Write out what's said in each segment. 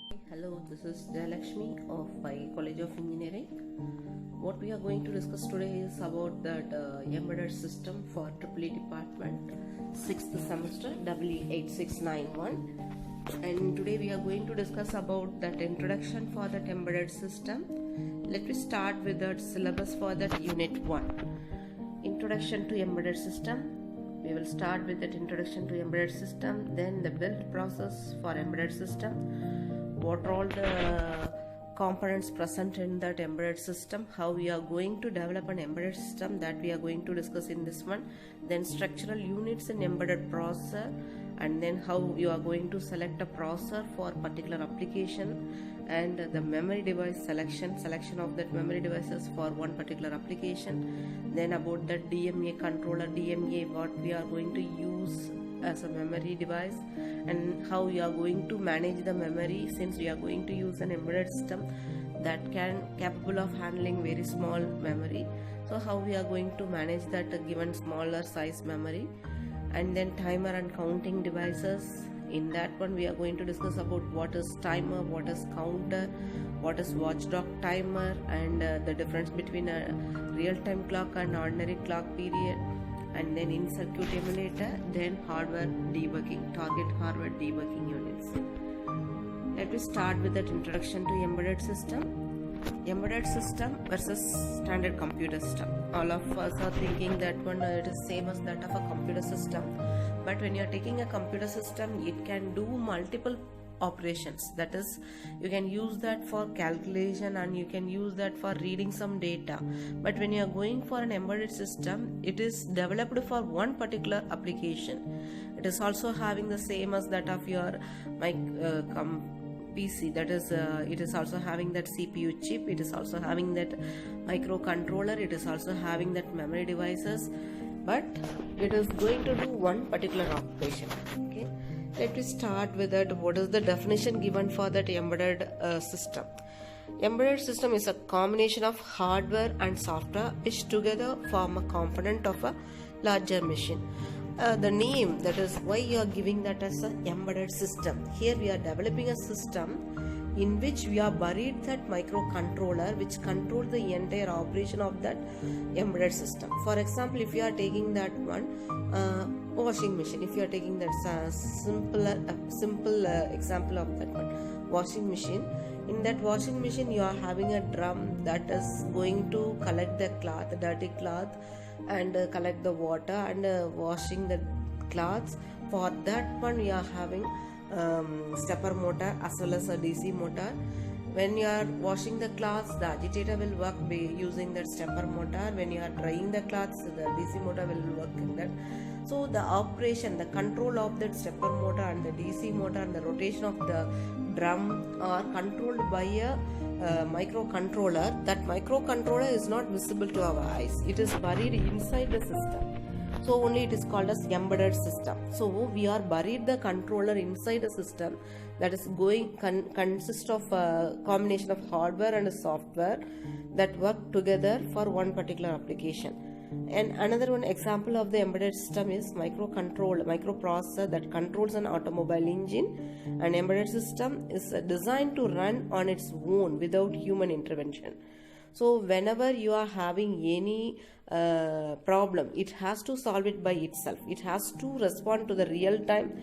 Hello, this is Jayalakshmi of College of Engineering. What we are going to discuss today is about that embedded system for EE department 6th semester EE8691, and today we are going to discuss about that introduction for that embedded system. Let me start with that syllabus for that unit 1, introduction to embedded system. We will start with that introduction to embedded system, then the build process for embedded system, what are all the components present in that embedded system, how we are going to develop an embedded system, that we are going to discuss in this one, then structural units in embedded processor, and then how you are going to select a processor for particular application, and the memory device selection of that memory devices for one particular application, then about that DMA controller, DMA what we are going to use as a memory device, and how we are going to manage the memory, since we are going to use an embedded system that capable of handling very small memory. So how we are going to manage that given smaller size memory, and then timer and counting devices. In that one we are going to discuss about what is timer, what is counter, what is watchdog timer, and the difference between a real-time clock and ordinary clock period, and then in circuit emulator, then hardware debugging, target hardware debugging units. Let me start with that introduction to embedded system. Embedded system versus standard computer system. All of us are thinking that one it is same as that of a computer system, but when you are taking a computer system, it can do multiple operations. That is, you can use that for calculation and you can use that for reading some data. But when you are going for an embedded system, it is developed for one particular application. It is also having the same as that of your PC, that is it is also having that CPU chip, it is also having that microcontroller, it is also having that memory devices, but it is going to do one particular operation. Okay, let me start with that. What is the definition given for that embedded system? Embedded system is a combination of hardware and software which together form a component of a larger machine. The name, that is why you are giving that as an embedded system. Here we are developing a system in which we are buried that microcontroller which controls the entire operation of that embedded system. For example, if you are taking that one washing machine, if you are taking that simple example of that one washing machine, in that washing machine you are having a drum that is going to collect the cloth, dirty cloth, and collect the water and washing the cloths. For that one we are having stepper motor as well as a DC motor. When you are washing the cloths, the agitator will work by using that stepper motor. When you are drying the cloths, the DC motor will work in that. So the operation, the control of that stepper motor and the DC motor and the rotation of the drum are controlled by a microcontroller. That microcontroller is not visible to our eyes, it is buried inside the system, so only it is called as embedded system. So we are buried the controller inside the system, that is consist of a combination of hardware and software that work together for one particular application. And another one example of the embedded system is microprocessor that controls an automobile engine. An embedded system is designed to run on its own without human intervention. So whenever you are having any problem, it has to solve it by itself. It has to respond to the real-time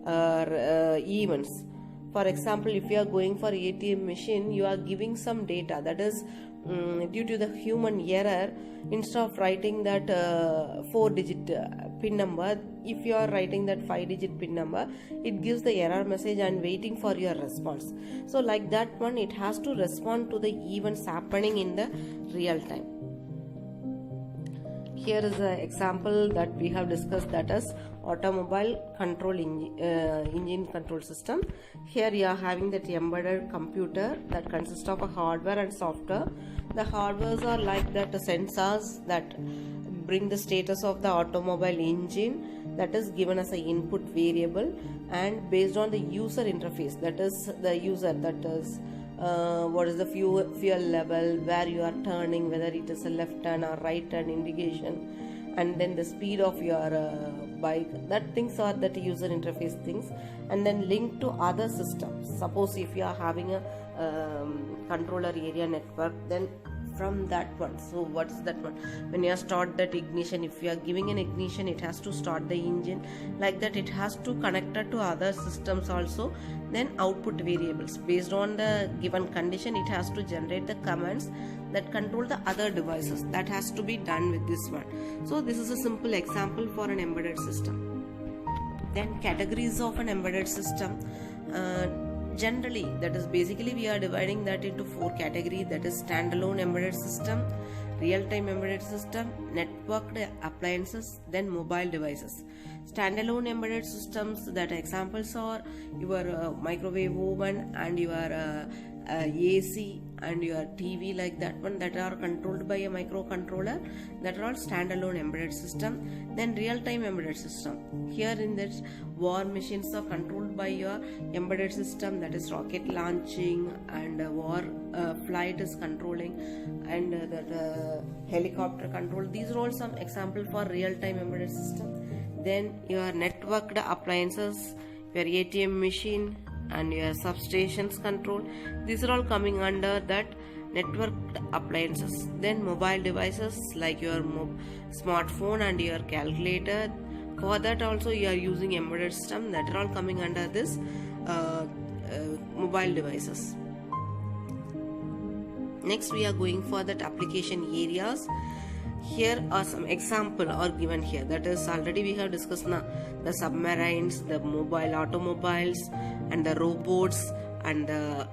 events. For example, if you are going for ATM machine, you are giving some data, that is due to the human error, instead of writing that 4-digit PIN number, if you are writing that 5-digit PIN number, it gives the error message and waiting for your response. So like that one, it has to respond to the events happening in the real time. Here is an example that we have discussed, that is automobile control engine control system. Here you are having that embedded computer that consists of a hardware and software. The hardwares are like that sensors that bring the status of the automobile engine, that is given as an input variable, and based on the user interface, that is the user, that is what is the fuel level, where you are turning, whether it is a left turn or right turn indication, and then the speed of your bike, that things are that user interface things, and then link to other systems. Suppose if you are having a controller area network, then from that one, so what's that one, when you start that ignition, if you are giving an ignition, it has to start the engine, like that it has to connect it to other systems also. Then output variables, based on the given condition, it has to generate the commands that control the other devices. That has to be done with this one. So this is a simple example for an embedded system. Then categories of an embedded system. Generally, that is basically we are dividing that into 4 categories, that is standalone embedded system, real-time embedded system, networked appliances, then mobile devices. Standalone embedded systems, that examples are your microwave oven and your AC and your TV, like that one, that are controlled by a microcontroller, that are all standalone embedded system. Then real-time embedded system, here in this war machines are controlled by your embedded system, that is rocket launching and war flight is controlling, and that helicopter control. These are all some example for real-time embedded system. Then your networked appliances, your ATM machine and your substations control, these are all coming under that networked appliances. Then mobile devices like your smartphone and your calculator, for that also you are using embedded system, that are all coming under this mobile devices. Next we are going for that application areas. Here are some example are given here, that is already we have discussed now, the submarines, the mobile automobiles and the robots and the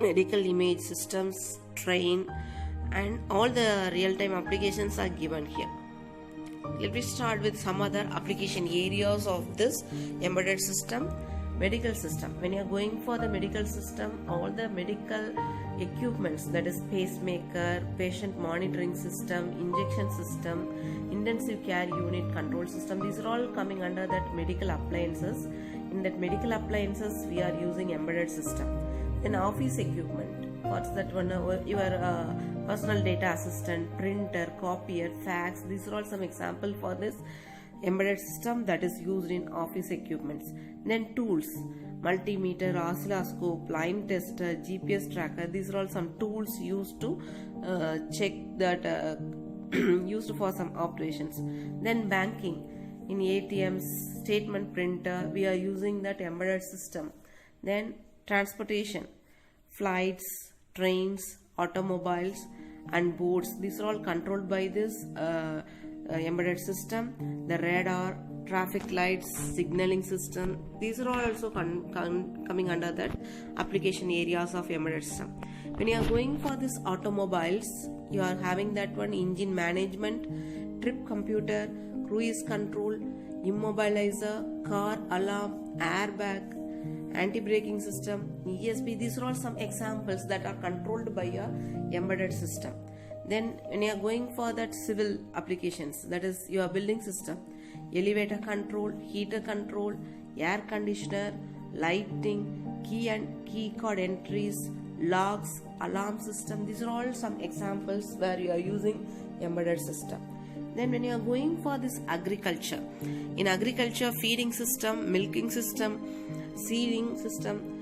medical image systems, train, and all the real-time applications are given here. Let me start with some other application areas of this embedded system. Medical system, when you are going for the medical system, all the medical equipments, that is pacemaker, patient monitoring system, injection system, intensive care unit, control system, these are all coming under that medical appliances. In that medical appliances we are using embedded system. Then office equipment, what's that one, your personal data assistant, printer, copier, fax, these are all some example for this embedded system that is used in office equipments. Then tools, multimeter, oscilloscope, line tester, GPS tracker, these are all some tools used to check that used for some operations. Then banking, in ATMs, statement printer, we are using that embedded system. Then transportation, flights, trains, automobiles and boats, these are all controlled by this embedded system. The radar, traffic lights, signaling system, these are all also coming under that application areas of embedded system. When you are going for this automobiles, you are having that one, engine management, trip computer, cruise control, immobilizer, car alarm, airbag, anti-braking system, ESP, these are all some examples that are controlled by your embedded system. Then when you are going for that civil applications, that is your building system, elevator control, heater control, air conditioner, lighting, key and key card entries, locks, alarm system, these are all some examples where you are using embedded system. Then when you are going for this agriculture, in agriculture, feeding system, milking system, seeding system,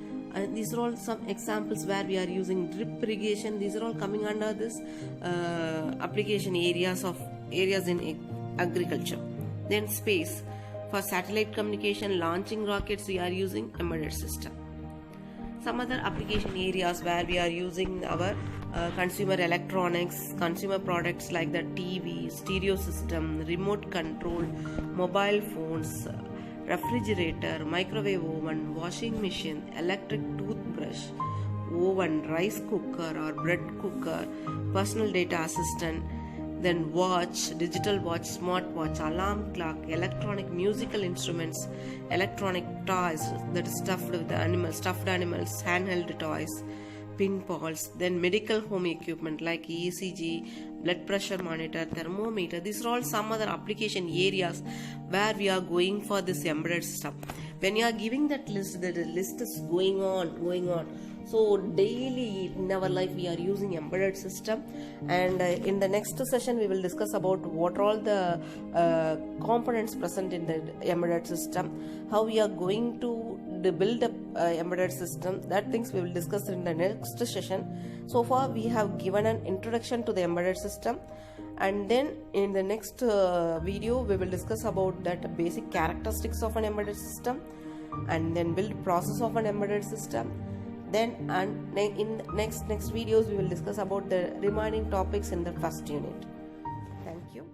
these are all some examples where we are using drip irrigation, these are all coming under this application areas in agriculture. Then space, for satellite communication, launching rockets, we are using embedded system. Some other application areas where we are using our consumer electronics, consumer products like the TV, stereo system, remote control, mobile phones, refrigerator, microwave oven, washing machine, electric toothbrush, oven, rice cooker or bread cooker, personal data assistant, then watch, digital watch, smartwatch, alarm clock, electronic musical instruments, electronic toys, that is stuffed animals, handheld toys, pin pulse, then medical home equipment like ECG, blood pressure monitor, thermometer. These are all some other application areas where we are going for this embedded system. When you are giving that list, the list is going on. So daily in our life we are using embedded system, and in the next session we will discuss about what are all the components present in the embedded system, how we are going to build up embedded system. That things we will discuss in the next session. So far we have given an introduction to the embedded system, and then in the next video we will discuss about that basic characteristics of an embedded system, and then build process of an embedded system. Then and in next videos we will discuss about the remaining topics in the first unit. Thank you.